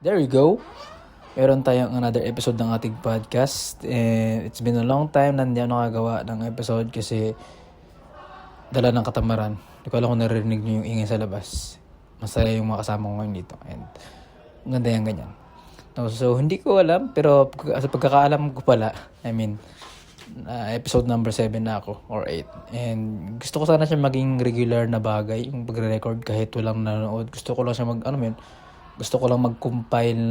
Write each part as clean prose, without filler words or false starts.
there you go. Meron tayong another episode ng ating podcast. And it's been a long time na hindi ako nakagawa ng episode kasi dala ng katamaran. Hindi ko alam kung narinig niyo yung ingay sa labas. Masaya yung mga kasama ko ngayon dito. And ganda yung ganyan. No, so, hindi ko alam, pero sa pagkakaalam ko pala, episode number 7 na ako, or 8. And gusto ko sana siya maging regular na bagay, yung pagre-record kahit walang nanonood. Gusto ko lang siya gusto ko lang mag-compile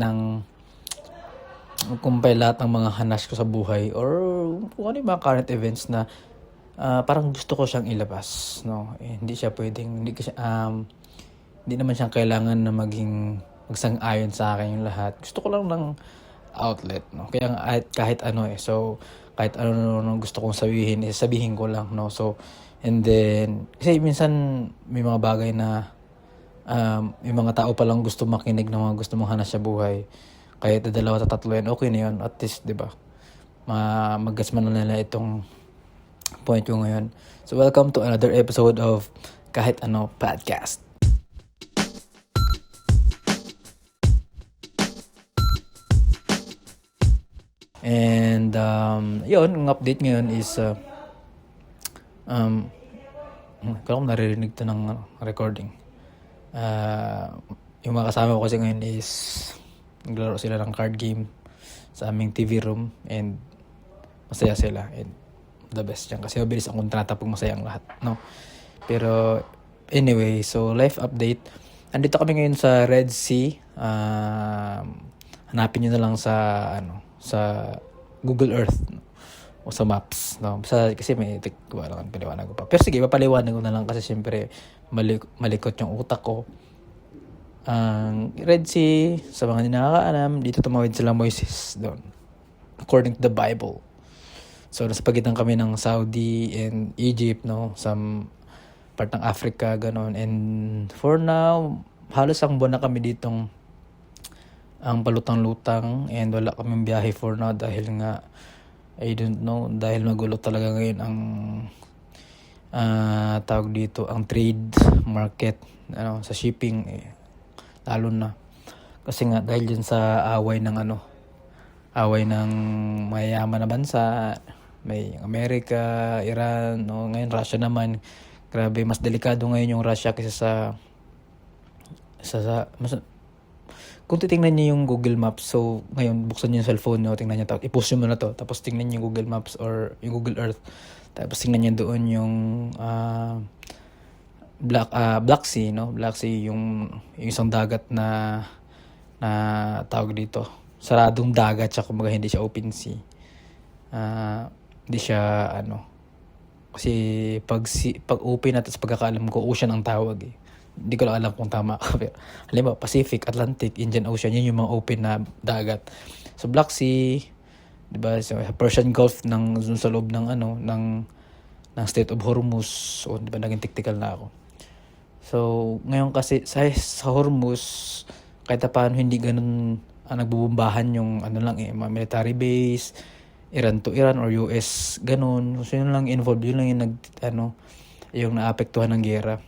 lahat ng mga hanas ko sa buhay or kung ano yung mga current events na parang gusto ko siyang ilabas, no? Hindi siya pwedeng, hindi naman siyang kailangan na magsang-ayon sa akin yung lahat. Gusto ko lang ng outlet, no? Kaya kahit ano so kahit ano gusto kong sabihin ko lang, no? So, and then kasi minsan may mga bagay na may mga tao pa lang gusto makinig ng mga gusto mong hanas sa buhay. Kahit dalawa at tatlo yan, okay na yun. At least, di ba? Mag-gets man na nila itong point ko ngayon. So, welcome to another episode of Kahit Ano Podcast. And, yun, ang update ngayon is, kung naririnig to ng recording. Yung mga kasama ko kasi ngayon is, naglaro sila ng card game sa aming TV room and masaya sila and the best yan kasi mabilis ang kontrata pag masaya ang lahat, no? Pero anyway, so life update, andito kami ngayon sa Red Sea. Hanapin nyo na lang sa Google Earth, no? O sa maps, no? Kasi may paliwanag ko pa, pero sige, papaliwanag ko na lang kasi syempre malikot yung utak ko. Ang Red Sea, sa mga hindi nakakaalam, dito tumawid sila Moises doon, according to the Bible. So, nasa pagitan kami ng Saudi and Egypt, no? Sa part ng Africa, ganon. And for now, halos ang buwan na kami ditong ang palutang-lutang and wala kaming biyahe for now dahil nga, I don't know, dahil magulo talaga ngayon ang tawag dito, ang trade market, sa shipping, lalo na kasi nga dahil dyan sa away ng mayayaman na bansa, may Amerika, Iran, no? Ngayon Russia naman, grabe, mas delikado ngayon yung Russia kaysa kung titingnan niyo yung Google Maps. So ngayon buksan niyo yung cellphone niyo, tingnan niyo i-post niyo muna to, tapos tingnan niyo yung Google Maps or yung Google Earth, tapos tingnan niyo doon yung Black Sea, no? Black Sea, yung isang dagat na tawag dito, saradong dagat siya, kumbaga hindi siya open sea. Hindi siya kasi pag open at pagkakaalam ko ocean ang tawag eh. Hindi ko lang alam kung tama pero halimbawa Pacific, Atlantic, Indian Ocean, yun yung mga open na dagat. So Black Sea, 'di ba? So Persian Gulf sa loob ng Strait of Hormuz. So 'di ba, naging technical na ako. So, ngayon kasi sa Hormuz, kahit paano hindi ganun nagbubumbahan yung mga military base, Iran to Iran or US, ganun. So, yun lang involved, yun lang yung yung naapektuhan ng gera.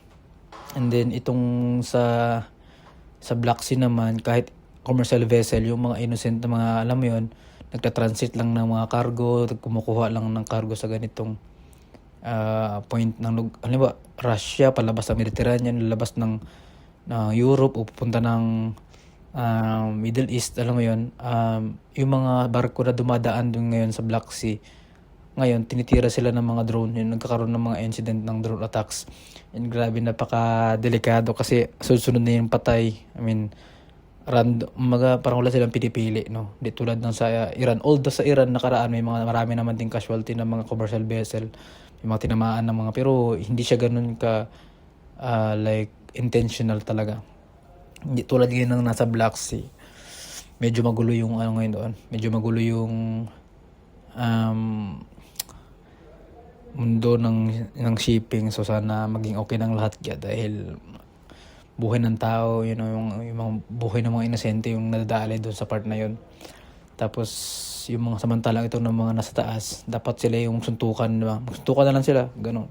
And then, itong sa Black Sea naman, kahit commercial vessel, yung mga innocent na mga, alam mo yun, nagta-transit lang ng mga cargo, kumukuha lang ng cargo sa ganitong point ng halimbawa Russia palabas ng Mediterranean, lalabas ng Europe o pupunta ng Middle East, alam mo yun, yung mga barko na dumadaan doon ngayon sa Black Sea, ngayon tinitira sila ng mga drone, yun, nagkakaroon ng mga incident ng drone attacks, and grabe, napaka-delikado kasi sunod na yung patay. Random, parang wala silang pinipili, no? Di tulad ng sa Iran. Although sa Iran nakaraan marami naman ding casualty ng mga commercial vessel, may mga tinamaan ng mga, pero hindi siya ganun ka like intentional talaga. Hindi tulad yun ng nasa Black Sea. Medyo magulo yung ngayon doon. Medyo magulo yung mundo ng shipping. So sana maging okay ng lahat dahil buhay ng tao, yung mga buhay ng mga inosente yung nadadali doon sa part na yun. Tapos yung mga samantalang ito ng mga nasa taas, dapat sila yung suntukan, diba? Magsuntukan na lang sila, ganun.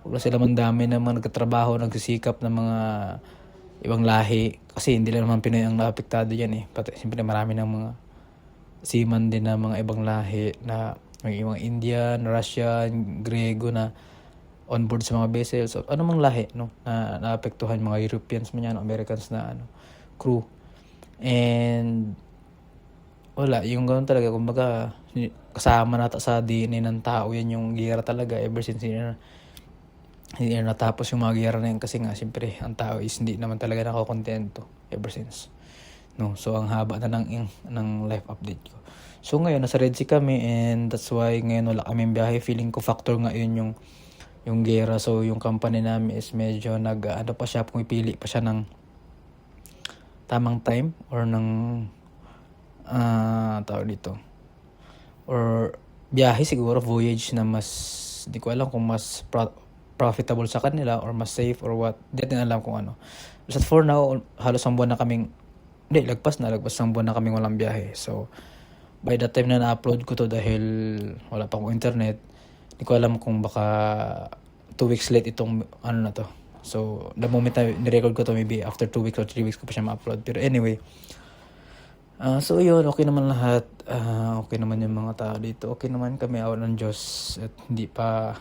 Huwag na sila mandami na mga nagtatrabaho, nagsisikap ng mga ibang lahi. Kasi hindi lang naman Pinoy ang naapektado yan eh. Pati, siyempre marami ng mga seaman din na mga ibang lahi na may mga Indian, Russian, Grego na on board sa mga vessels. So, ano mang lahi, no? Na naapektuhan mga Europeans man yan, Americans na crew. And wala, yung ganoon talaga, kumbaga, kasama nata sa DNA ng tao yan yung giyera talaga ever since hindi na natapos yung mga giyera na yun kasi nga siyempre ang tao is hindi naman talaga nakakontento ever since, no? So ang haba na ng life update ko. So ngayon nasa Red Sea kami and that's why ngayon wala kaming biyahe. Feeling ko factor nga yun yung giyera. So yung company namin is medyo pa siya, pumipili pa siya ng tamang time or ng tawag dito, or biyahe siguro, voyage na mas, di ko alam kung mas profitable sa kanila or mas safe or what. Di natin alam kung ano. Basta for now, halos ang buwan na kaming, lagpas ang buwan na kaming walang biyahe. So, by the time na na-upload ko to, dahil wala pa akong internet, di ko alam kung baka 2 weeks late itong na to. So, the moment na nirecord ko to, maybe after 2 weeks or 3 weeks ko pa siya ma-upload. Pero anyway, so yun, okay naman lahat. Okay naman yung mga tao dito. Okay naman kami, awan ng Diyos. At hindi pa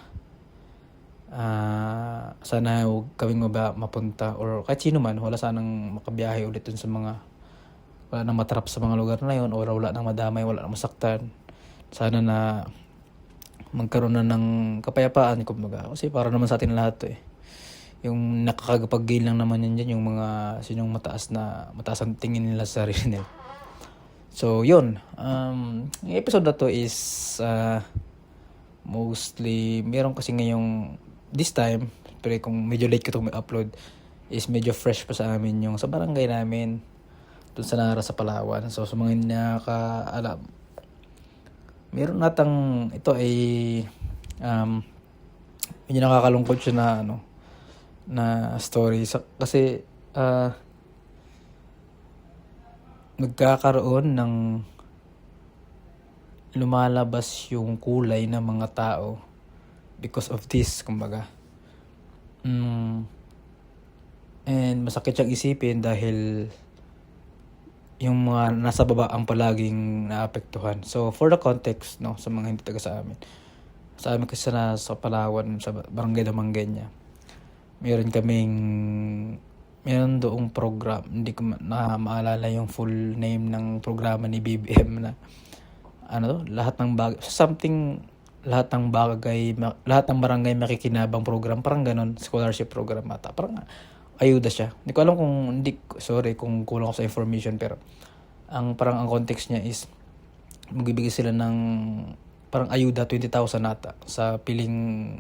sana huwag kaming mapunta or kahit sino man, wala sanang makabiyahe ulit dun sa mga, wala nang matrap sa mga lugar na yun, or wala nang madamay, wala nang masaktan. Sana na magkaroon na ng kapayapaan, kumbaga. Kasi para naman sa atin lahat to eh. Yung nakakagapag-gain lang naman yun dyan, yung mga sinong mataas ang tingin nila sa sarili nila. So, yun. Yung episode na to is mostly, meron kasi ngayong, this time, pero kung medyo late ko itong upload, is medyo fresh pa sa amin yung sa barangay namin, dun sa Nara sa Palawan. So, sa mga hindi nakakaalam, meron natang, ito ay, medyo nakakalungkot siya na, na story. Kasi, nagkakaroon ng lumalabas yung kulay ng mga tao because of this, kumbaga. And masakit siyang isipin dahil yung mga nasa baba ang palaging naapektuhan. So, for the context, no, sa mga hindi taga sa amin. Sa amin kasi sa Palawan, sa Barangay Damanggueña, meron doong program, hindi ko na maalala yung full name ng programa ni BBM na lahat ng lahat ng barangay makikinabang program, parang ganon, scholarship program ata, parang ayuda siya. Hindi ko alam kung kulang ako sa information, pero ang context niya is magbibigay sila ng parang ayuda 20,000 ata sa piling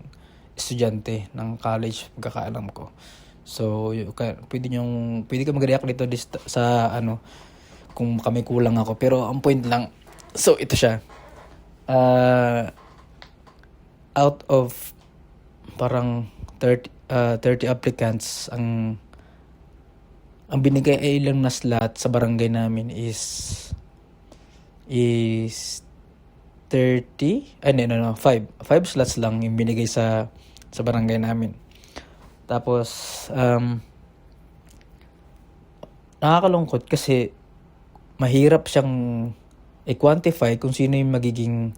estudyante ng college, pagkakaalam ko. So, pwede ka mag-react dito sa kung kami kulang ako. Pero ang point lang, so ito siya. Out of parang 30 applicants, ang binigay ay ilang na slot sa barangay namin is 30, 5 slots lang yung binigay sa barangay namin. Tapos, nakakalungkot kasi mahirap siyang i-quantify kung sino yung magiging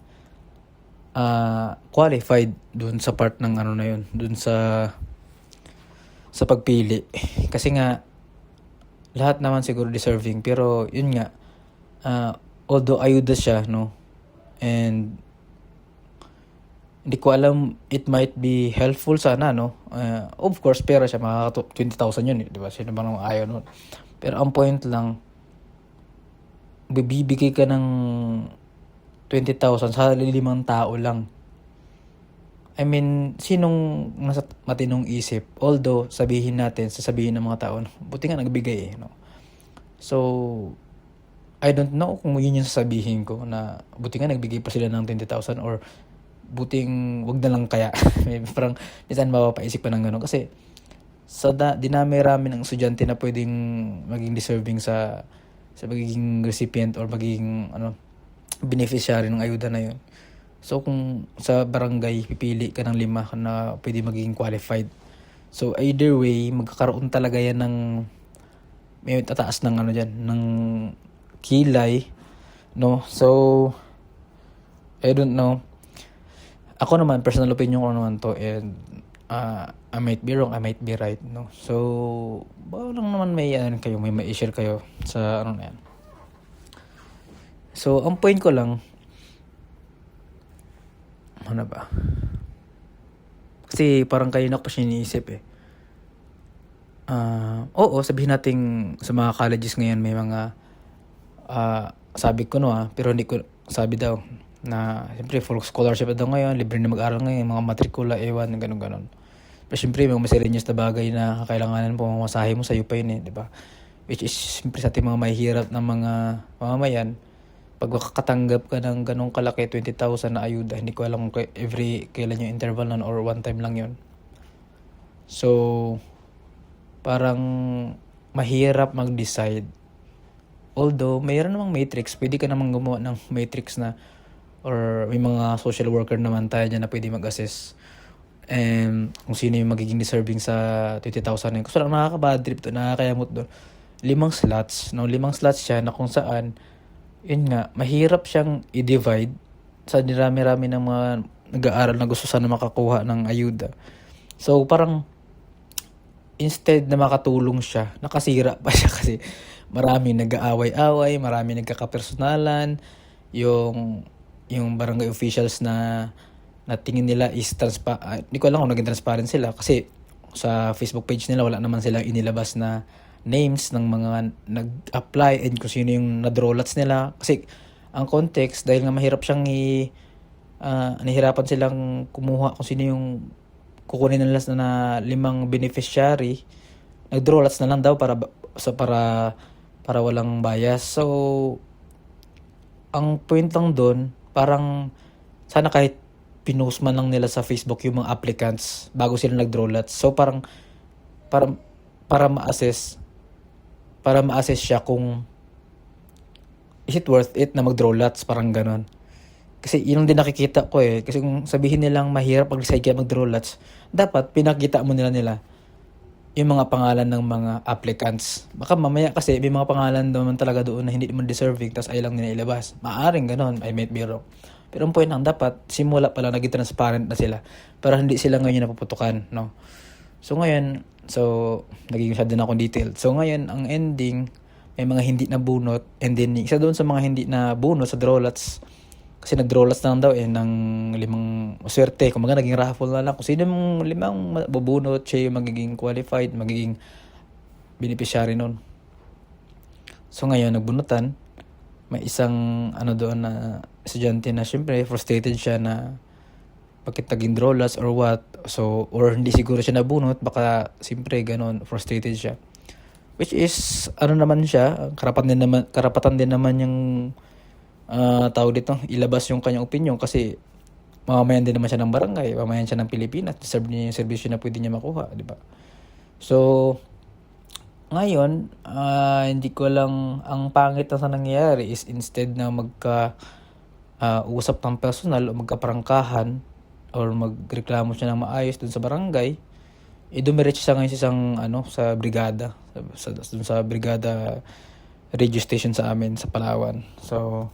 qualified dun sa part ng na yun, dun sa pagpili. Kasi nga, lahat naman siguro deserving, pero yun nga, although ayuda siya, no, and hindi ko alam, it might be helpful sana, no? Of course, pera siya, 20,000 yun, di ba? Sino ba nang ayaw nun? Pero ang point lang, bibigay ka ng 20,000 sa 5 tao lang. I mean, sinong nasa matinong isip? Although, sasabihin ng mga tao, buti nga nagbigay no? So, I don't know kung yun yung sasabihin ko, na buti nga nagbigay pa sila ng 20,000 or buting wag na lang kaya. Parang minsan mapapaisip pa ng gano'n. Kasi sa dinami-rami ng estudyante na pwedeng maging deserving sa magiging recipient or magiging beneficiary ng ayuda na yun. So kung sa barangay pipili ka ng 5 na pwede magiging qualified. So either way, magkakaroon talaga yan ng may tataas ng ano diyan, ng kilay, no? So I don't know. Ako naman, personal opinion ko naman to, and I might be wrong, I might be right, no? So, baka lang naman may kayo, may ma-share kayo sa ano na yan. So, ang point ko lang, ano ba? Kasi parang kayo na ko pa siya iniisip eh. Oo, sabihin natin sa mga colleges ngayon may mga, sabi ko no pero hindi ko, sabi daw, na siyempre full scholarship daw ngayon, libre na mag-aral ngayon, mga matrikula, ewan, ganun-ganun. Pero siyempre may mga miscellaneous na bagay na kakailanganan po mamasahe mo sa iyo pa yun eh, di ba? Which is siyempre sa ating mga mahihirap na mga mamamayan, pag makakatanggap ka ng ganong kalaki, 20,000 na ayuda, hindi ko alam kung kailan yung interval nun or one time lang yun. So, parang mahirap mag-decide. Although, mayroon namang matrix, pwede ka namang gumawa ng matrix na, or may mga social worker naman tayo dyan na pwede mag-assess and kung sino yung magiging deserving sa 20,000 na yun. Kasi lang nakaka-bad trip to, nakakayamot doon. 5 slots, no? 5 slots siya na kung saan, yun nga, mahirap siyang i-divide sa nirami-rami ng mga nag-aaral na gusto sana makakuha ng ayuda. So, parang, instead na makatulong siya, nakasira pa siya kasi marami nag-aaway-away, marami nagkakapersonalan, yung barangay officials na tingin nila is hindi ko alam kung naging transparent sila kasi sa Facebook page nila wala naman silang inilabas na names ng mga nag-apply and kung sino yung na-draw lots nila. Kasi ang context, dahil nga mahirap siyang nahihirapan silang kumuha kung sino yung kukunin nila na 5 beneficiary, nag-draw lots na lang daw para walang bias. So, ang point lang doon, parang sana kahit pinost man lang nila sa Facebook yung mga applicants bago sila nag-draw lots. So, parang para ma-assess siya kung is it worth it na mag-draw lots, parang ganon. Kasi yun din nakikita ko eh. Kasi kung sabihin nilang mahirap pag-decide kaya mag-draw lots, dapat pinakita mo nila yung mga pangalan ng mga applicants. Baka mamaya kasi may mga pangalan naman talaga doon na hindi naman deserving, tapos ay lang nila ilabas. Maaring ganon, I might be wrong. Pero ang point lang, dapat simula pa lang naging transparent na sila para hindi sila ngayon napuputukan, no? So ngayon, naging masyado na akong detailed. So ngayon, ang ending, may mga hindi na bunot, and then isa doon sa mga hindi na bunot sa draw lots, kasi nag-draw lots na lang daw ng 5 swerte. Kung naging raffle na lang. Kung sino yung 5 bubunot, siya yung magiging qualified, magiging beneficiary nun. So ngayon, nagbunutan. May isang doon na estudyante na syempre frustrated siya na bakit naging draw lots or what. So, or hindi siguro siya nabunot, baka siyempre ganun, frustrated siya. Which is, naman siya, karapatan din naman yung tao dito, ilabas yung kanyang opinion kasi mamamayan din naman siya ng barangay, mamamayan siya ng Pilipinas, deserve niya yung servisyo na pwede niya makuha, di ba? So, ngayon, hindi ko lang, ang pangit na sa nangyayari is instead na usap ng personal o magkaprangkahan or magreklamo siya ng maayos dun sa barangay, dumiretso siya ngayon sa isang, sa brigada, sa brigada radio station sa amin, sa Palawan. So,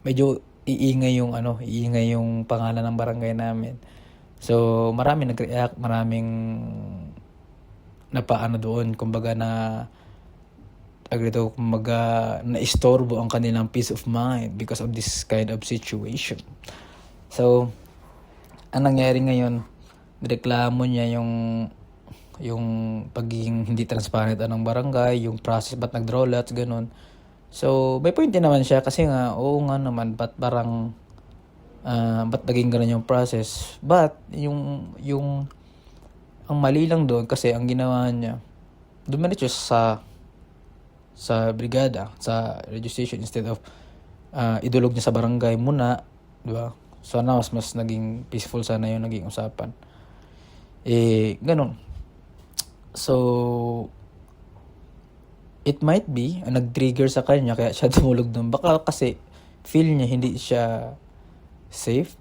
medyo iingay yung pangalan ng barangay namin. So, maraming nag-react, maraming napaano doon, kumbaga na-istorbo ang kanilang peace of mind because of this kind of situation. So, ang nangyari ngayon, reklamo niya yung pagiging hindi transparent ng barangay, yung process, ba't nag-draw lots, ganun. So, may point din naman siya kasi nga, oo nga naman, ba't naging ganun yung process. But, ang mali lang doon kasi ang ginawa niya, dumiretso sa brigada, sa registration instead of idulog niya sa barangay muna, di ba? Sana mas naging peaceful sana yung naging usapan. Ganun. So, it might be nag-trigger sa kanya kaya siya tumulog doon. Baka kasi feel niya hindi siya safe.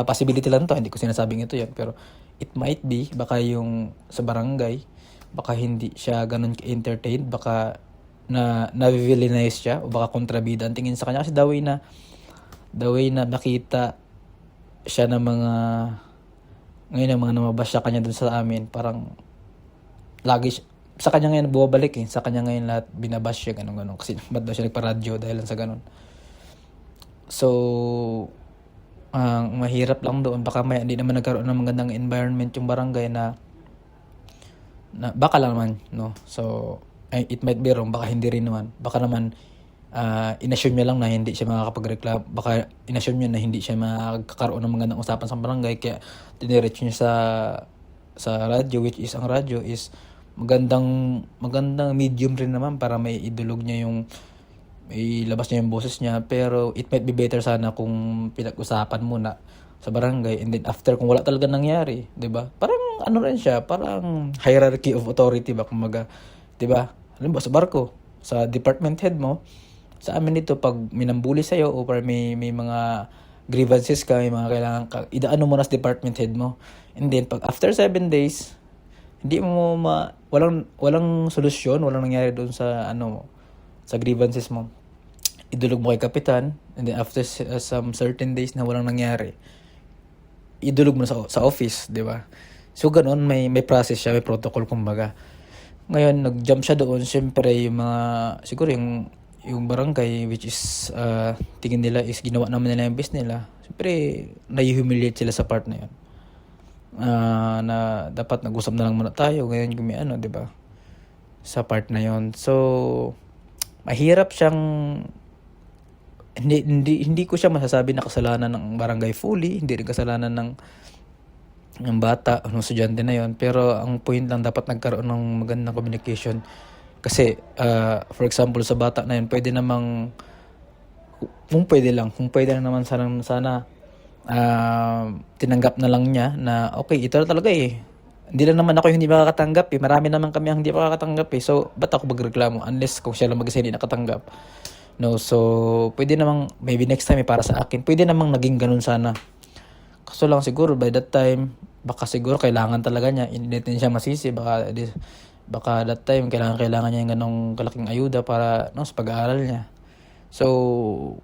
Possibility lang to, hindi ko sinasabing ito yan, pero it might be, baka yung sa barangay, baka hindi siya ganun ka-entertained, baka na-villainize siya, o baka kontrabida ang tingin sa kanya. Kasi the way na nakita siya ng mga, ngayon ang mga namabas sa kanya dun sa amin, parang lagi sa kanya ngayon bumabalik sa kanya ngayon lahat binabash siya, ganun. Kasi ba't daw siya nagpa-radyo dahil lang sa ganun. So, ang mahirap lang doon, baka may hindi naman nagkaroon ng magandang environment yung barangay na baka lang naman, no? So, it might be wrong, baka hindi rin naman. Baka naman, inassume niya lang na hindi siya makakapagreklamo. Baka inassume niya na hindi siya makakaroon ng magandang usapan sa barangay, kaya diniretso niya sa radyo, which is ang radyo is magandang medium rin naman para may idulog niya yung ilabas niya yung boses niya. Pero it might be better sana kung pinag-usapan muna sa barangay, and then after kung wala talaga nangyari, 'di ba? Parang ano rin siya, parang hierarchy of authority ba kumaga, 'di ba? Alam mo sa barko, sa department head mo, sa amin dito pag minambuli sa iyo o para may mga grievances ka, may mga kailangan ka, idaan mo na sa department head mo. And then pag after 7 days, hindi mo walang solusyon, walang nangyari doon sa sa grievances mo, idulog mo kay kapitan, and then after some certain days na walang nangyari, idulog mo na sa office, 'di ba? So ganoon, may process siya, may protocol kumbaga. Ngayon nag-jump siya doon, syempre yung mga siguro yung barangay, which is tingin nila is ginawa naman nila yung business nila. Syempre na-humiliate sila sa part na 'yon. Na dapat nag-usap na lang muna tayo, ngayon kung may 'di ba? Sa part na 'yon. So mahirap siyang hindi ko siya masasabi na kasalanan ng barangay fully, hindi rin kasalanan ng bata, ng estudyante na 'yon. Pero ang point lang, dapat nagkaroon ng magandang communication. Kasi for example sa bata na 'yon, pwede namang kung pwede lang naman sana tinanggap na lang niya na okay, ito na talaga hindi lang naman ako yung hindi makakatanggap marami naman kami ang hindi makakatanggap so ba't ako magreklamo, unless kung siya lang mag-isa hindi nakatanggap, no? So pwede namang maybe next time para sa akin, pwede namang naging ganun sana. Kaso lang siguro by that time, baka siguro kailangan talaga niya, hindi natin siya masisi, baka that time kailangan niya yung ganong kalaking ayuda para sa pag-aaral niya. So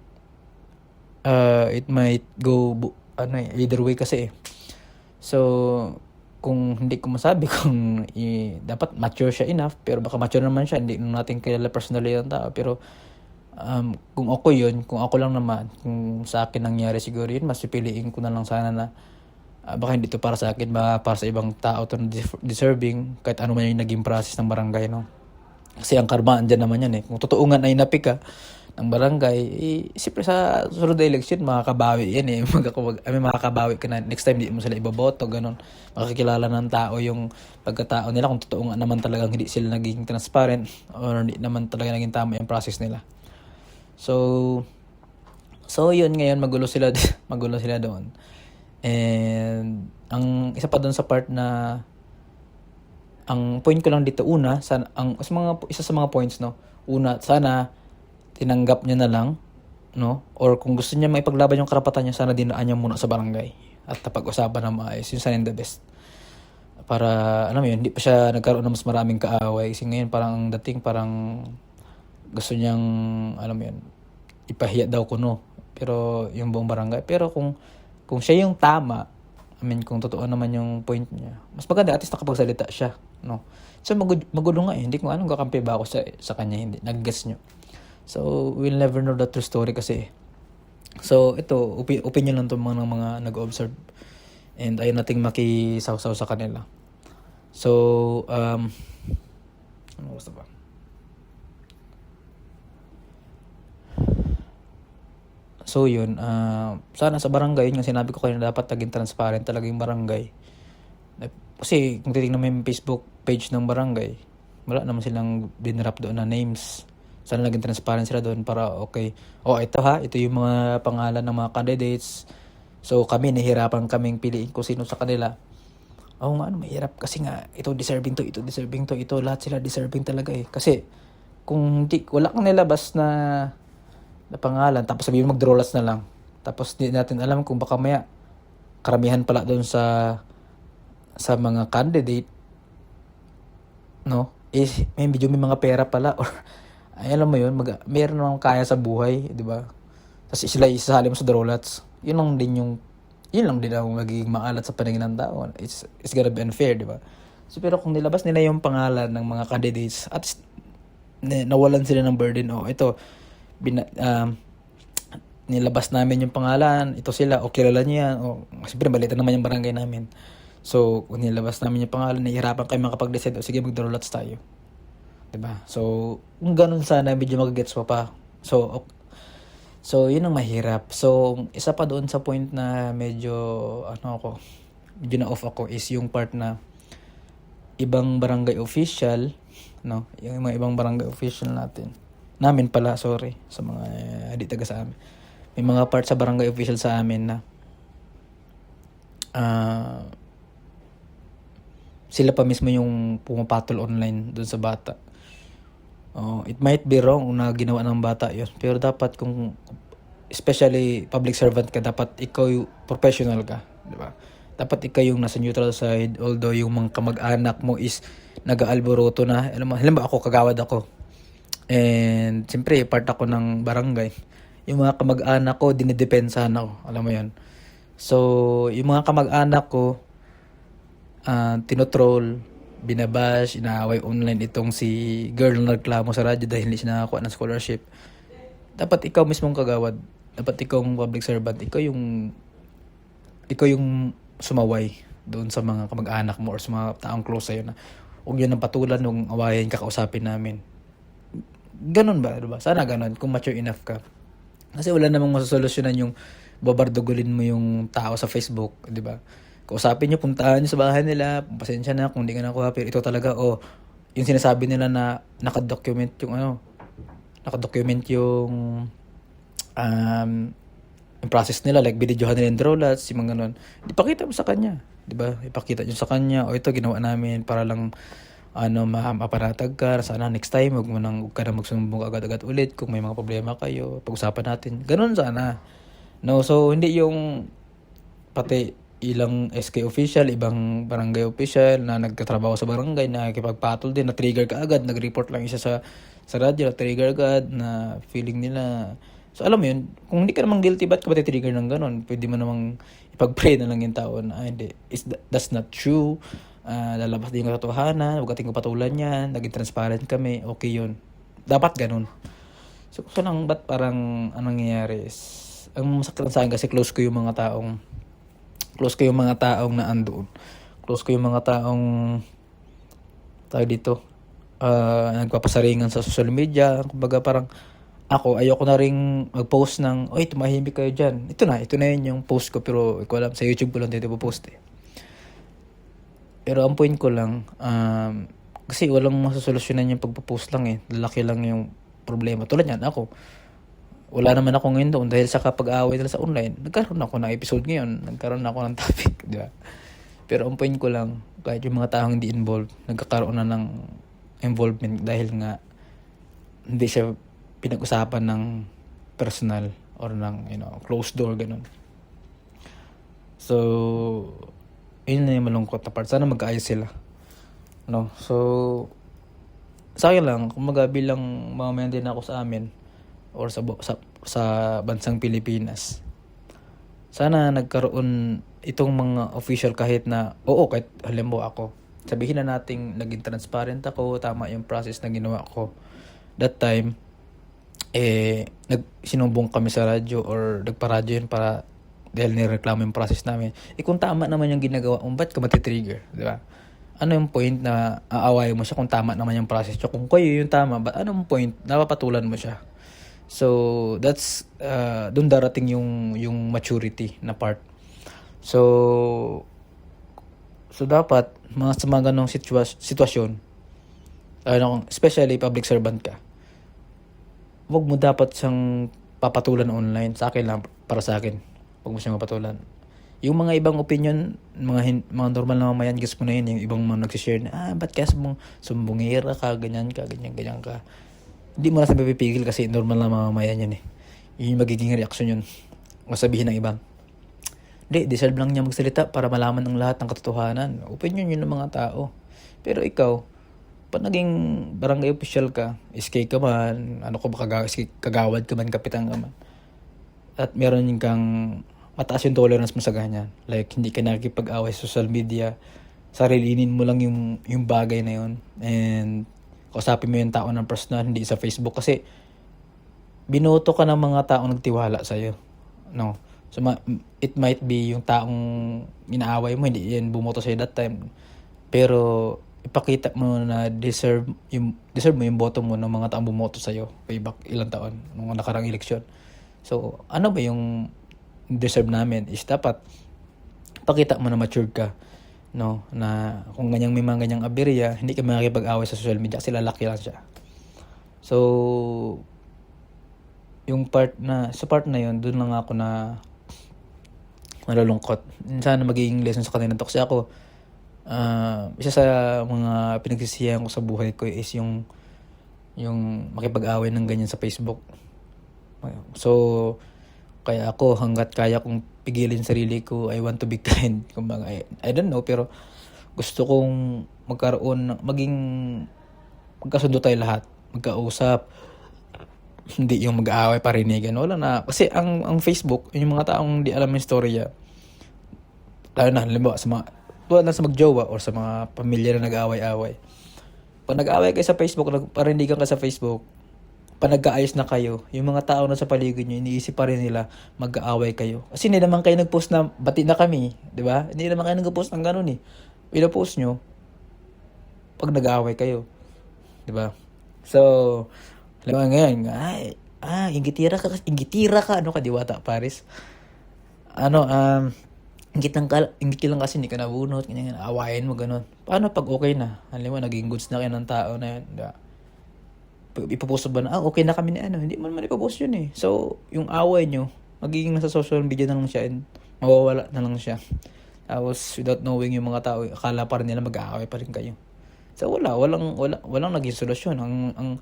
it might go either way kasi So kung hindi ko masabi kung dapat mature siya enough, pero baka mature naman siya, hindi natin kilala personally yung tao, pero kung ako lang naman, kung sa akin nangyari siguro yun, mas pipiliin ko na lang sana na baka hindi to para sa akin, baka para sa ibang tao to deserving, kahit ano man yung naging process ng barangay, no? Kasi ang karma andyan naman yan kung totoo nga na inapi ka ng barangay, siyempre sa susunod na election makakabawi yan makakabawi ka na, next time di mo sila iboboto, ganun. Makakilala ng tao yung pagkatao nila, kung totoo nga naman talagang hindi sila naging transparent or hindi naman talaga naging tama yung process nila. So yun, ngayon magulo sila doon. And ang isa pa doon sa part na ang point ko lang dito, isa sa mga points, no, sana tinanggap niya na lang, no, or kung gusto niya maipaglaban yung karapatan niya, sana dinaan niya muna sa barangay at napag-usapan na maayos, yun sana yung the best, para hindi pa siya nagkaroon ng mas maraming kaaway. Kasi ngayon parang dating parang gusto niyang ipahiya daw kuno, pero yung buong barangay. Pero kung siya yung tama, kung totoo naman yung point niya, mas maganda at least nakapagsalita siya, no? So magulo nga hindi ko kakampi ba ako sa kanya, hindi nag-guess nyo. So we'll never know the true story kasi. So ito opinion lang to mga nag-observe, and ayaw nating makisawsaw sa kanila. So ano gusto ba? So yun, sana sa barangay, yun nga sinabi ko kayo na dapat naging transparent talaga yung barangay. Kasi kung titignan mo yung Facebook page ng barangay, wala naman silang dinrap doon na names. Sana naging transparent sila doon para okay, ito yung mga pangalan ng mga candidates. So kami, nahihirapan kaming piliin kung sino sa kanila. Mahirap kasi nga, ito deserving to, ito lahat sila deserving talaga Kasi kung wala kang nilabas na pangalan, tapos sabihin mag-draw lots na lang, tapos di natin alam kung baka maya karamihan pala doon sa sa mga candidate, no, is may mga pera pala or ay, alam mo yun, meron namang kaya sa buhay, di ba? Tapos sila isasali mo sa Drolats. Yun lang din ang magiging maalat sa paningin ng tao. It's gonna be unfair, di ba? So, pero kung nilabas nila yung pangalan ng mga candidates, at least, nawalan sila ng burden. Oh, ito, nilabas namin yung pangalan, ito sila, o kilala niya yan, o siyempre balita naman yung barangay namin. So, kung nilabas namin yung pangalan, nahihirapan kayo makapag-decide, o sige, mag-Drolats tayo. Diba? So, kung ganun sana, medyo magagets mo pa. So, yun ang mahirap. So, isa pa doon sa point na medyo, medyo na-off ako is yung part na ibang barangay official, no? Yung mga ibang barangay official namin pala, sorry, sa mga di taga sa amin. May mga part sa barangay official sa amin na sila pa mismo yung pumapatol online doon sa bata. It might be wrong na ginawa ng bata yun. Pero dapat especially public servant ka, dapat ikaw yung professional ka. Diba? Dapat ikaw yung nasa neutral side. Although yung mga kamag-anak mo is nag-aalboroto na. Alam mo, ako, kagawad ako. And siyempre, part ako ng barangay. Yung mga kamag-anak ko, dinidepensahan ako. Alam mo yan. So, yung mga kamag-anak ko, tinotroll, binabash, inaaway online itong si girl na nagklamo sa radyo dahil hindi siya nakakuha ng scholarship. Dapat ikaw mismong kagawad. Dapat ikaw ang public servant. Ikaw yung sumaway doon sa mga kamag-anak mo or sa mga taong close sa'yo na huwag yun ang patulan nung awayan kakausapin namin. Ganun ba? Diba? Sana ganun kung mature enough ka. Kasi wala namang masosolusyonan yung babardugulin mo yung tao sa Facebook. Diba? Kausapin nyo, puntahan nyo sa bahay nila, pasensya na kung di ka nakuha, pero ito talaga, yung sinasabi nila na nakadocument yung process nila, like binidyohan nila yung Drolats, yung mga ganun. Ipakita mo sa kanya, di ba? Ipakita nyo sa kanya, ito ginawa namin para lang, maparatag ka, sana next time, huwag ka na magsumbong agad-agad ulit kung may mga problema kayo, pag-usapan natin. Ganun sana. No, so, hindi yung pati ilang SK official, ibang barangay official na nagtatrabaho sa barangay na nakikipagpatol din, na-trigger ka agad, nag-report lang isa sa radyo, na-trigger agad, na feeling nila. So, alam mo yun, kung hindi ka namang guilty, ba't ka ba trigger ng ganun? Pwede mo namang ipag-pray na lang yung tao na, hindi, that's not true, lalabas din yung katotohanan, huwag ating kapatulan yan, naging transparent kami, okay yun. Dapat ganun. So, ba't parang, anong nangyayari is, ang masakit sa akin kasi close ko yung mga taong na andoon. Close ko yung mga taong nagpapasaringan sa social media. Kumbaga parang ako, ayoko na ring mag-post ng, oy, tumahimik kayo dyan. Ito na yun yung post ko, pero ikaw alam, sa YouTube ko lang dito po-post eh. Pero ang point ko lang, kasi walang masasolusyonan yung pagpo-post lang eh. Laki lang yung problema. Tulad yan, ako. Wala naman ako ngayon doon dahil sa kapag-away nila sa online, nagkaroon ako ng episode ngayon, nagkaroon ako ng topic, di ba? Pero ang point ko lang, kahit yung mga taong hindi involved, nagkakaroon na ng involvement dahil nga hindi siya pinag-usapan ng personal or ng, closed door, ganun. So, yun na yung malungkot na part. Sana mag-ayos sila. No? So, sa akin lang, kumaga bilang mamayan din ako sa amin, or sa bansang Pilipinas. Sana nagkaroon itong mga official kahit halimbawa ako. Sabihin na nating naging transparent ako, tama yung process na ginawa ko. That time, sinumbong kami sa radyo or nagpa-radyo yun para dahil nireklamo yung process namin. Kung tama naman yung ginagawa mo, ba't ka matitrigger? Di ba? Ano yung point na aawayin mo siya kung tama naman yung process siya? Kung kayo yung tama, anong point? Napapatulan mo siya. So, that's, doon darating yung maturity na part. So dapat, sa mga ganong sitwasyon, especially public servant ka, wag mo dapat siyang papatulan online. Sa akin lang, para sa akin, wag mo siyang papatulan. Yung mga ibang opinion, mga normal na mamayan, guess mo na yun, yung ibang mga nagsishare na, ba't kaya sumbongera ka, ganyan ka. Hindi mo na sa pipigil kasi normal na mamamayan yan eh. Yung magiging reaksyon yun. O sabihin ng ibang. Hindi, deserve lang niya magsalita para malaman ng lahat ng katotohanan. Opinion yun ng mga tao. Pero ikaw, pag naging barangay official ka, SK ka man, ano ko ba, kagawad ka man, kapitan ka man, at meron yung kang mataas yung tolerance mo sa ganyan. Like, hindi ka nakikipag-away sa social media, sarilinin mo lang yung bagay na yun. And, kausapin mo yung tao ng personal, hindi sa Facebook. Kasi, binoto ka ng mga taong nagtiwala sa'yo. No? So, it might be yung taong inaaway mo, hindi yan bumoto sa'yo that time. Pero, ipakita mo na deserve mo yung boto mo ng mga taong bumoto sa'yo way back ilang taon, nung nakarang eleksyon. So, ano ba yung deserve namin is dapat pakita mo na mature ka, no, na kung may mga ganyang aberya, hindi ka makikipag-away sa social media kasi lalaki lang siya. So, sa part na yun, doon lang ako na malulungkot. Sana magiging lesson sa kanila to kasi ako, isa sa mga pinagsisihan ko sa buhay ko is yung makipag-away ng ganyan sa Facebook. So, kaya ako hanggat kaya kong pigilin sarili ko, I want to be kind. Kumbaga, I don't know, pero gusto kong magkasundo tayo lahat, magkausap, hindi yung mag-aaway parinigan. Wala na. Kasi ang Facebook, yung mga taong di alam yung storya, lalo na, halimbawa, tulad na sa magjowa or sa mga pamilya na nag-aaway-away. Pag nag-aaway kayo sa Facebook, parinigan ka sa Facebook, pag nagkaayos na kayo, yung mga tao na sa paligid nyo, iniisip pa rin nila mag-aaway kayo. Kasi hindi naman kayo nag-post na bati na kami, di ba? Hindi naman kayo nag-post ng ganun eh. Pina-post nyo pag nag-aaway kayo. Di ba? So, alam mo ngayon, ingitira ka, ano ka, Diwata, Paris? Ingit lang kasi hindi ka nabunot, ganyan, awayin mo, ganun. Paano pag okay na? Alam mo, naging goods na kayo ng tao na yun, diba? Ipopost ba na, okay na kami ni ano, hindi mo naman ipopost yun eh. So, yung away nyo, magiging nasa social media na lang siya and mawawala na lang siya. Tapos, without knowing yung mga tao, akala pa rin nila mag-aaway pa rin kayo. So, walang naging solusyon. Ang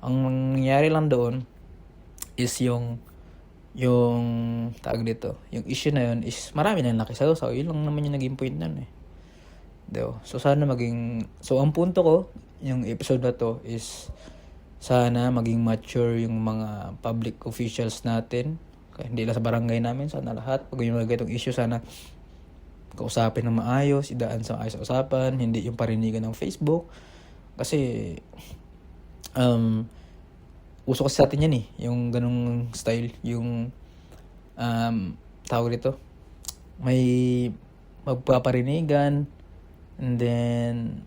nangyari lang doon is yung tawag dito, yung issue na yun is marami nang nakisaw. So, yun lang naman yung naging point nun eh. Diyo. So, ang punto ko, yung episode na to is sana maging mature yung mga public officials natin. Kaya hindi lang sa barangay namin, sana lahat. Pag yung mga itong issue, sana kausapin ng maayos, idaan sa ayos usapan, hindi yung parinigan ng Facebook. Kasi, uso kasi sa atin yan eh, yung ganung style, yung tawag dito, may magpaparinigan, and then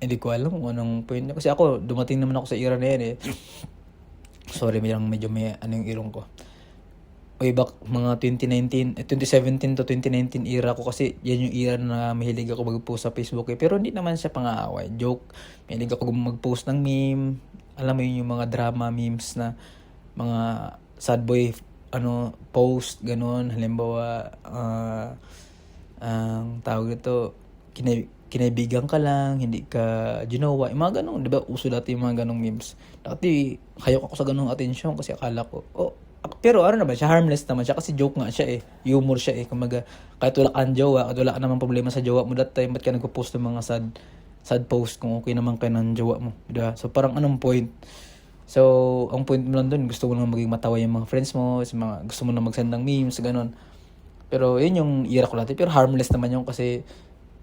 hindi ko alam kung anong point niya. Kasi ako, dumating naman ako sa era na yan eh. Sorry, medyo may yung ilong ko. Way back mga 2017 to 2019 era ko, kasi yan yung era na mahilig ako mag-post sa Facebook eh. Pero hindi naman siya pang-aaway, joke. Mahilig ako mag-post ng meme. Alam mo yun, yung mga drama memes na mga sad boy post, ganun. Halimbawa, ang tawag ito, kinaibigan ka lang, hindi ka ginawa. Yung mga ganun, di ba? Uso dati yung mga ganung memes. Dati, hayok ako sa ganung atensyon kasi akala ko, pero ano naman siya, harmless naman siya kasi joke nga siya eh. Humor siya eh. Kumaga, kahit wala kang jowa, kahit wala ka namang problema sa jowa mo that time, ba't ka nagpo-post ng mga sad post kung okay naman kayo ng jowa mo? Diba? So, parang anong point? So, ang point mo lang dun, gusto mo lang maging matawa yung mga friends mo, gusto mo lang mag-send ng memes, ganun. Pero, yun yung era ko natin. Pero harmless naman yung kasi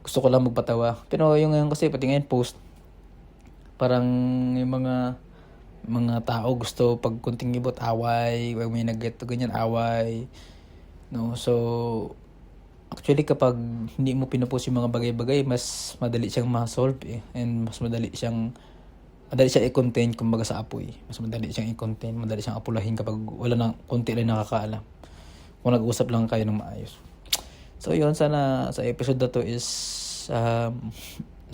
gusto ko lang magpatawa. Pero yung ngayon kasi, pati ngayon post, parang yung mga tao gusto pag kunting ibot, away, pag may nag-get to ganyan, away. No? So, actually kapag hindi mo pinupost yung mga bagay-bagay, mas madali siyang ma-solve eh. And mas madali siyang i-contain kumbaga sa apoy. Mas madali siyang i-contain, madali siyang apulahin kapag wala nang konti lang nakakaalam. Kung nag-usap lang kayo ng maayos. So yun, sana sa episode na to is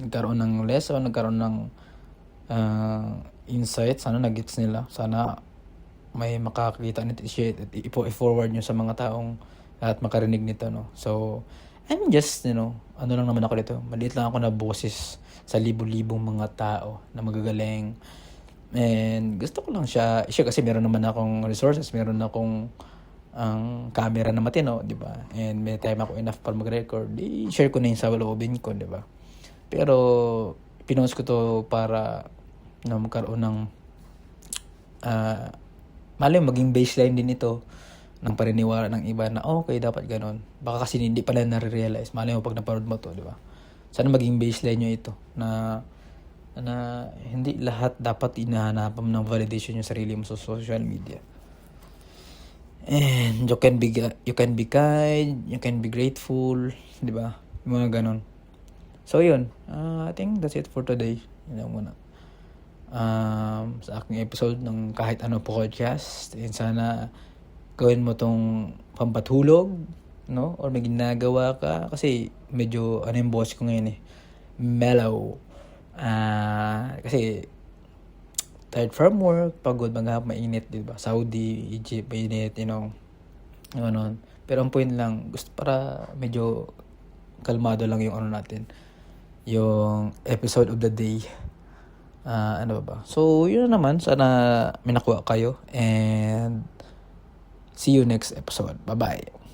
nagkaroon ng lesson, nagkaroon ng insight, sana nag-gets nila, sana may makakita nito, i-forward nyo sa mga taong at makarinig nito, no. So I'm just, ano lang naman ako dito, maliit lang ako na boses sa libo-libong mga tao na magagaling, and gusto ko lang siya kasi meron naman akong resources, meron akong ang camera na matino, di ba? And may time ako enough para mag-record, i-share ko na yun sa loobin ko, di ba? Pero, pinost ko to para na magkaroon ng malay mo, maging baseline din ito ng paniniwala ng iba na okay, dapat ganon. Baka kasi hindi pala nare-realize. Malay mo pag napanood mo to, di ba? Sana maging baseline nyo ito na hindi lahat dapat inahanapan ng validation yung sarili mo sa social media. And you can be kind, you can be grateful, di ba? Yung mga ganon. So yun, I think that's it for today. Yun lang muna. Sa aking episode ng kahit ano podcast, and sana gawin mo tong pampatulog, no? Or may ginagawa ka kasi medyo yung boss ko ngayon mellow. Kasi tired from work, pagod, maghap, mainit, di ba? Saudi, Egypt, mainit, ganun. Pero ang point lang, gusto para medyo kalmado lang yung natin, yung episode of the day. Ano ba? So, yun na naman. Sana may nakuha kayo. And see you next episode. Bye-bye.